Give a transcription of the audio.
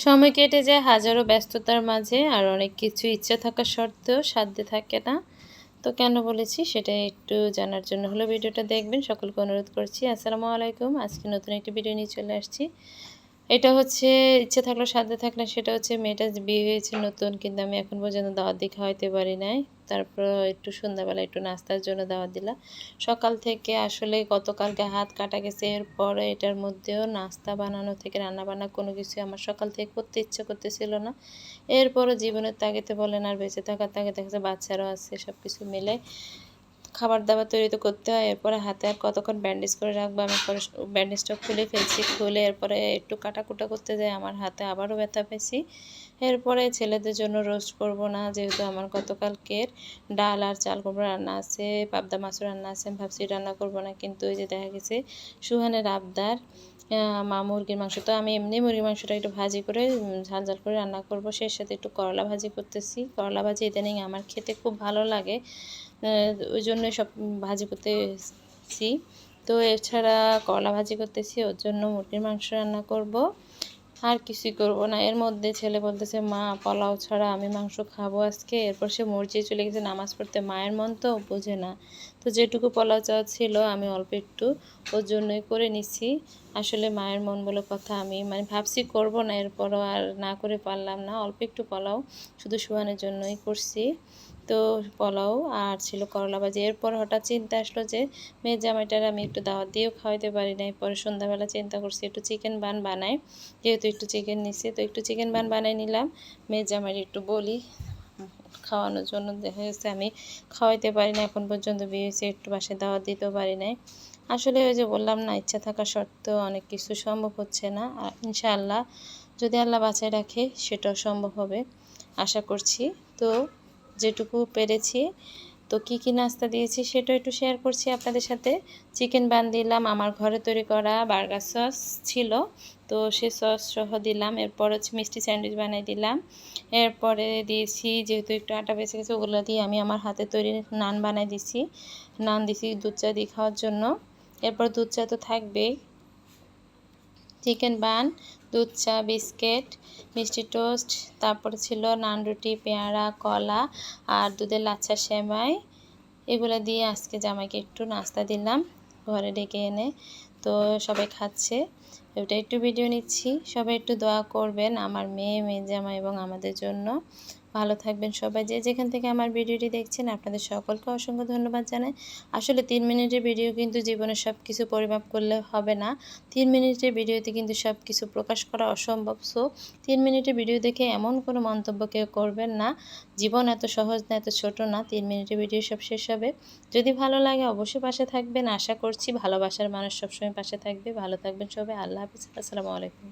সময় কেটে যায় হাজারো ব্যস্ততার মাঝে, আর অনেক কিছু ইচ্ছা থাকা সত্ত্বেও সাধ্যে থাকে না। তো কেন বলেছি সেটা একটু জানার জন্য হলো ভিডিওটা দেখবেন। সকলকে অনুরোধ করছি। আসসালামু আলাইকুম। আজকে নতুন একটি ভিডিও নিয়ে চলে আসছি। এটা হচ্ছে ইচ্ছে থাকলেও সাধ্যে থাকলে, সেটা হচ্ছে মেয়েটার বিয়ে হয়েছে নতুন, কিন্তু আমি এখন পর্যন্ত দাওয়াত দিয়ে খাওয়াইতে পারি নাই। তারপর একটু সন্ধ্যাবেলা একটু নাস্তার জন্য দাওয়াত দিলাম। সকাল থেকে আসলে গতকালকে হাত কাটা গেছে, এরপরে এটার মধ্যেও নাস্তা বানানো থেকে রান্নাবান্না কোনো কিছু আমার সকাল থেকে করতে ইচ্ছা করতেছিল না। এরপরও জীবনের তাগিদে বলেন আর বেঁচে থাকার তাগিদে, দেখা যাচ্ছে বাচ্চারাও আছে, সব কিছু মিলে খাবার-দাবার তৈরি তো করতে হয়। এরপরে হাতে আর কতক্ষণ ব্যান্ডেজ করে রাখবো, আমি পরে ব্যান্ডেজটা খুলে ফেলছি। খুলে এরপরে একটু কাটাকুটা করতে যাই, আমার হাতে আবারও ব্যথা পেয়েছি। এরপরে ছেলেদের জন্য রোস্ট করব না, যেহেতু আমার গতকালকের ডাল আর চাল কুমড়া রান্না আছে, পাবদা মাছও রান্না আছে। আমি ভাবছি রান্না করব না, কিন্তু ওই যে দেখা গেছে সুহানের আবদার মা মুরগির মাংস। তো আমি এমনি মুরগির মাংসটা একটু ভাজি করে ঝাল ঝাল করে রান্না করব। সেই সাথে একটু করলা ভাজি করতেছি। করলা ভাজি ইদানিং আমার খেতে খুব ভালো লাগে, ওই জন্য সব ভাজি করতেছি। তো এছাড়া করলা ভাজি করতেছি, ওর জন্য মুরগির মাংস রান্না করব, আর কিছুই করব না। এর মধ্যে ছেলে বলতেছে, মা পোলাও ছাড়া আমি মাংস খাবো আজকে। এরপর সে মসজিদে চলে গেছে নামাজ পড়তে। মায়ের মন তো বোঝে না, তো যেটুকু পোলাও চাওয়া ছিল আমি অল্প একটু ওর জন্যই করে নিছি। আসলে মায়ের মন বলে কথা, আমি ভাবছি করব না, এরপরও আর না করে পারলাম না। অল্প একটু পোলাও শুধু সুহানের জন্যই করছি। তো পোলাও আর ছিল করলা ভাজি। এরপর হঠাৎ চিন্তা আসলো যে মেয়ের জামাইটার আমি একটু দাওয়াত দিয়েও খাওয়াইতে পারি নাই। পরে সন্ধ্যাবেলা চিন্তা করছি একটু চিকেন বান বানাই, যেহেতু একটু চিকেন নিছি, তো একটু চিকেন বান বানাই নিলাম। মেয়ের জামাইয়ের একটু বলি খাওয়ানোর জন্য। দেখা গেছে আমি খাওয়াইতে পারি না এখন পর্যন্ত, বিয়ে হয়েছে, একটু বাসায় দাওয়াত দিতেও পারি নাই। আসলে ওই যে বললাম না, ইচ্ছা থাকা সত্ত্বেও অনেক কিছু সম্ভব হচ্ছে না। আর ইনশাআল্লাহ যদি আল্লাহ বাঁচায় রাখে সেটাও সম্ভব হবে আশা করছি। তো যেটুকু পেরেছি, তো কি নাস্তা দিয়েছি সেটাও একটু শেয়ার করছি আপনাদের সাথে। চিকেন বান দিলাম, আমার ঘরে তৈরি করা বার্গার সস ছিল, তো সে সস সহ দিলাম। এরপর হচ্ছে মিষ্টি স্যান্ডউইচ বানিয়ে দিলাম। এরপরে দিয়েছি, যেহেতু একটু আটা বেঁচে গেছে, ওগুলো দিয়ে আমি আমার হাতে তৈরি নান বানাই দিছি। নান দিছি দুধ চা দিয়ে খাওয়ার জন্য। এরপর দুধ চা তো থাকবেই। চিকেন বান, দুধ চা, বিস্কিট, মিষ্টি টোস্ট, তারপরে ছিল নান রুটি, পেয়ারা, কলা আর দুধের লাচ্ছা সেমাই। এগুলো দিয়ে আজকে জামাইকে একটু নাস্তা দিলাম ঘরে ডেকে এনে। তো সবাই খাচ্ছে, ওটা একটু ভিডিও নিচ্ছি। সবাই একটু দোয়া করবেন আমার মেয়ে জামাই এবং আমাদের জন্য। ভালো থাকবেন সবাই, যে যেখান থেকে আমার ভিডিওটি দেখছেন আপনাদের সকলকে অসংখ্য ধন্যবাদ জানাই। আসলে 3 মিনিটের ভিডিও কিন্তু জীবনে সব কিছু পরিমাপ করলে হবে না। 3 মিনিটের ভিডিওতে কিন্তু সব কিছু প্রকাশ করা অসম্ভব। সো 3 মিনিটের ভিডিও দেখে এমন কোনো মন্তব্য কেউ করবেন না। জীবন এত সহজ না, এত ছোট না। 3 মিনিটের ভিডিও সব শেষ হবে। যদি ভালো লাগে অবশ্যই পাশে থাকবেন। আশা করছি ভালোবাসার মানুষ সবসময় পাশে থাকবে। ভালো থাকবেন সবাই। আল্লাহ হাফিজ। আসসালামু আলাইকুম।